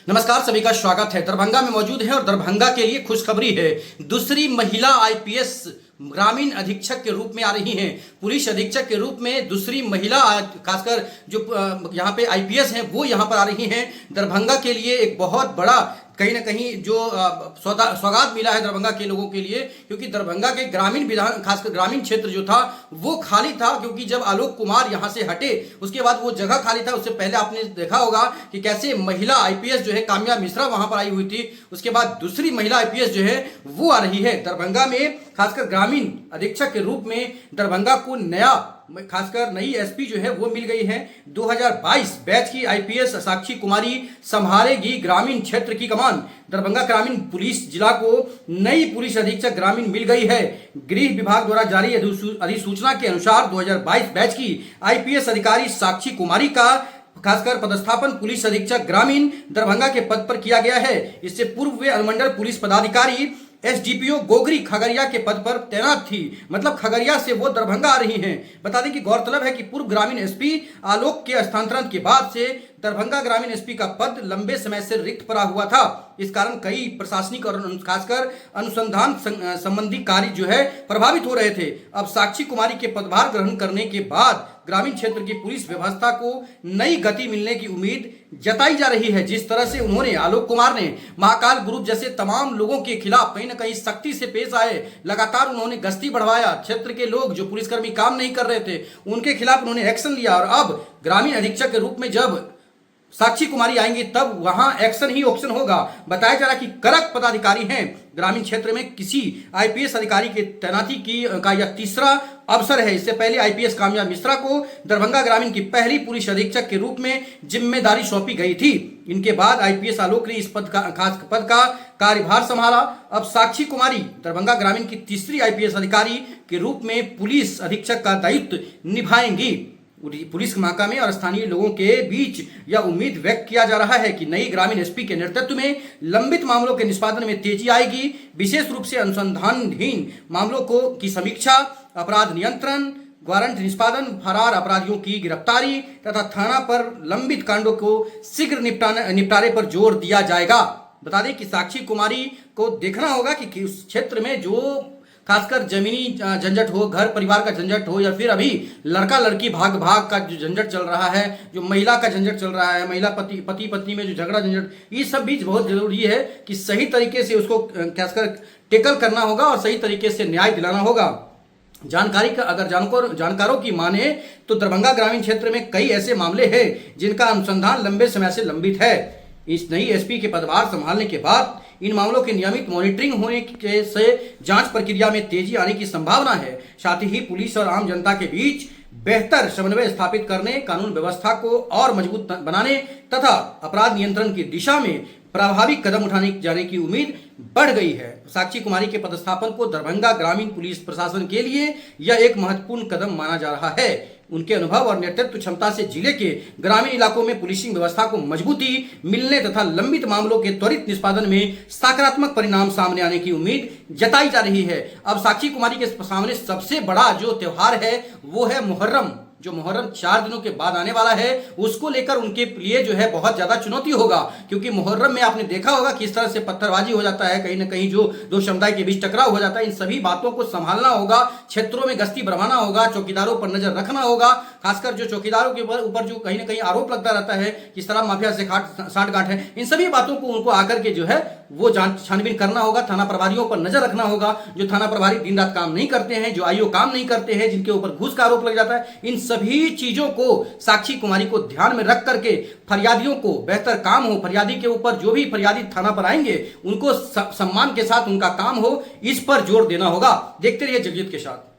नमस्कार, सभी का स्वागत है। दरभंगा में मौजूद है और दरभंगा के लिए खुशखबरी है। दूसरी महिला आईपीएस ग्रामीण अधीक्षक के रूप में आ रही हैं। पुलिस अधीक्षक के रूप में दूसरी महिला, खासकर जो यहाँ पे आईपीएस हैं, वो यहाँ पर आ रही हैं। दरभंगा के लिए एक बहुत बड़ा कहीं ना कहीं जो सौगात मिला है दरभंगा के लोगों के लिए, क्योंकि दरभंगा के ग्रामीण खासकर ग्रामीण क्षेत्र जो था वो खाली था, क्योंकि जब आलोक कुमार यहाँ से हटे उसके बाद वो जगह खाली था। उससे पहले आपने देखा होगा कि कैसे महिला आईपीएस जो है काम्या मिश्रा वहां पर आई हुई थी। उसके बाद दूसरी महिला आईपीएस जो है वो आ रही है दरभंगा में। खासकर ग्रामीण अधीक्षक के रूप में दरभंगा को नया, खासकर नई एसपी जो है वो मिल गई है। 2022 बैच की आईपीएस साक्षी कुमारी संभालेगी ग्रामीण क्षेत्र की कमान। दरभंगा ग्रामीण पुलिस जिला को नई पुलिस अधीक्षक ग्रामीण मिल गई है। गृह विभाग द्वारा जारी अधिसूचना के अनुसार 2022 बैच की आईपीएस अधिकारी साक्षी कुमारी का खासकर पदस्थापन पुलिस अधीक्षक ग्रामीण दरभंगा के पद पर किया गया है। इससे पूर्व वे अनुमंडल पुलिस पदाधिकारी एसडीपीओ गोगरी खगड़िया के पद पर तैनात थी, मतलब खगड़िया से वो दरभंगा आ रही हैं। बता दें कि गौरतलब है कि पूर्व ग्रामीण एसपी आलोक के स्थानांतरण के बाद से दरभंगा ग्रामीण एसपी का पद लंबे समय से रिक्त पड़ा हुआ था। इस कारण कई प्रशासनिक और खासकर अनुसंधान संबंधी कार्य जो है प्रभावित हो रहे थे। अब साक्षी कुमारी के पदभार ग्रहण करने के बाद ग्रामीण क्षेत्र की पुलिस व्यवस्था को नई गति मिलने की उम्मीद जताई जा रही है। जिस तरह से उन्होंने, आलोक कुमार ने महाकाल ग्रुप जैसे तमाम लोगों के खिलाफ कहीं ना कहीं सख्ती से पेश आए, लगातार उन्होंने गश्ती बढ़वाया, क्षेत्र के लोग जो पुलिसकर्मी काम नहीं कर रहे थे उनके खिलाफ उन्होंने एक्शन लिया। और अब ग्रामीण अधीक्षक के रूप में जब साक्षी कुमारी आएंगी तब वहां एक्शन ही ऑप्शन होगा। बताया जा रहा कि कड़क पदाधिकारी हैं। ग्रामीण क्षेत्र में किसी आईपीएस अधिकारी के तैनाती का यह तीसरा अवसर है। इससे पहले आईपीएस काम्या मिश्रा को दरभंगा ग्रामीण की पहली पुलिस अधीक्षक के रूप में जिम्मेदारी सौंपी गई थी। इनके बाद आईपीएस आलोक ने इस पद का कार्यभार संभाला। अब साक्षी कुमारी दरभंगा ग्रामीण की तीसरी आईपीएस अधिकारी के रूप में पुलिस अधीक्षक का दायित्व निभाएंगी। पुलिस महकमे और स्थानीय लोगों के बीच यह उम्मीद व्यक्त किया जा रहा है कि नई ग्रामीण एसपी के नेतृत्व में लंबित मामलों के निष्पादन में तेजी आएगी। विशेष रूप से अनुसंधानहीन मामलों की समीक्षा, अपराध नियंत्रण, वारंट निष्पादन, फरार अपराधियों की गिरफ्तारी तथा थाना पर लंबित कांडों को शीघ्र निपटारे पर जोर दिया जाएगा। बता दें कि साक्षी कुमारी को देखना होगा कि उस क्षेत्र में जो खासकर जमीनी झंझट हो, घर परिवार का झंझट हो, या फिर अभी लड़का लड़की भाग का जो झंझट चल रहा है, जो महिला का झंझट चल रहा है, महिला पति पत्नी में जो झगड़ा झंझट, ये सब भी बहुत जरूरी है कि सही तरीके से उसको खासकर टेकल करना होगा और सही तरीके से न्याय दिलाना होगा। जानकारी का अगर जानकारों की माने तो दरभंगा ग्रामीण क्षेत्र में कई ऐसे मामले हैं जिनका अनुसंधान लंबे समय से लंबित है। इस नई एसपी के पदभार संभालने के बाद इन मामलों की नियमित मॉनिटरिंग होने से जांच प्रक्रिया में तेजी आने की संभावना है। साथ ही पुलिस और आम जनता के बीच बेहतर समन्वय स्थापित करने, कानून व्यवस्था को और मजबूत बनाने तथा अपराध नियंत्रण की दिशा में प्रभावी कदम उठाने जाने की उम्मीद बढ़ गई है। साक्षी कुमारी के पदस्थापन को दरभंगा ग्रामीण पुलिस प्रशासन के लिए यह एक महत्वपूर्ण कदम माना जा रहा है। उनके अनुभव और नेतृत्व क्षमता से जिले के ग्रामीण इलाकों में पुलिसिंग व्यवस्था को मजबूती मिलने तथा लंबित मामलों के त्वरित निष्पादन में सकारात्मक परिणाम सामने आने की उम्मीद जताई जा रही है। अब साक्षी कुमारी के सामने सबसे बड़ा जो त्योहार है वो है मुहर्रम। जो मुहर्रम 4 दिनों के बाद आने वाला है, उसको लेकर उनके लिए जो है बहुत ज्यादा चुनौती होगा, क्योंकि मुहर्रम में आपने देखा होगा किस तरह से पत्थरबाजी हो जाता है, कहीं ना कहीं जो दो समुदाय के बीच टकराव हो जाता है। इन सभी बातों को संभालना होगा, क्षेत्रों में गश्ती बढ़ाना होगा, चौकीदारों पर नजर रखना होगा। खासकर जो चौकीदारों के ऊपर जो कहीं ना कहीं आरोप लगता रहता है कि शराब माफिया से साठगांठ है, इन सभी बातों को उनको आकर के जो है वो छानबीन करना होगा। थाना प्रभारियों पर नजर रखना होगा, जो थाना प्रभारी दिन रात काम नहीं करते हैं, जो आईओ काम नहीं करते हैं, जिनके ऊपर घूस का आरोप लग जाता है। इन सभी चीजों को साक्षी कुमारी को ध्यान में रख करके फरियादियों को बेहतर काम हो, फरियादी के ऊपर जो भी फरियादी थाना पर आएंगे उनको सम्मान के साथ उनका काम हो, इस पर जोर देना होगा। देखते रहिए जगजीत के साथ।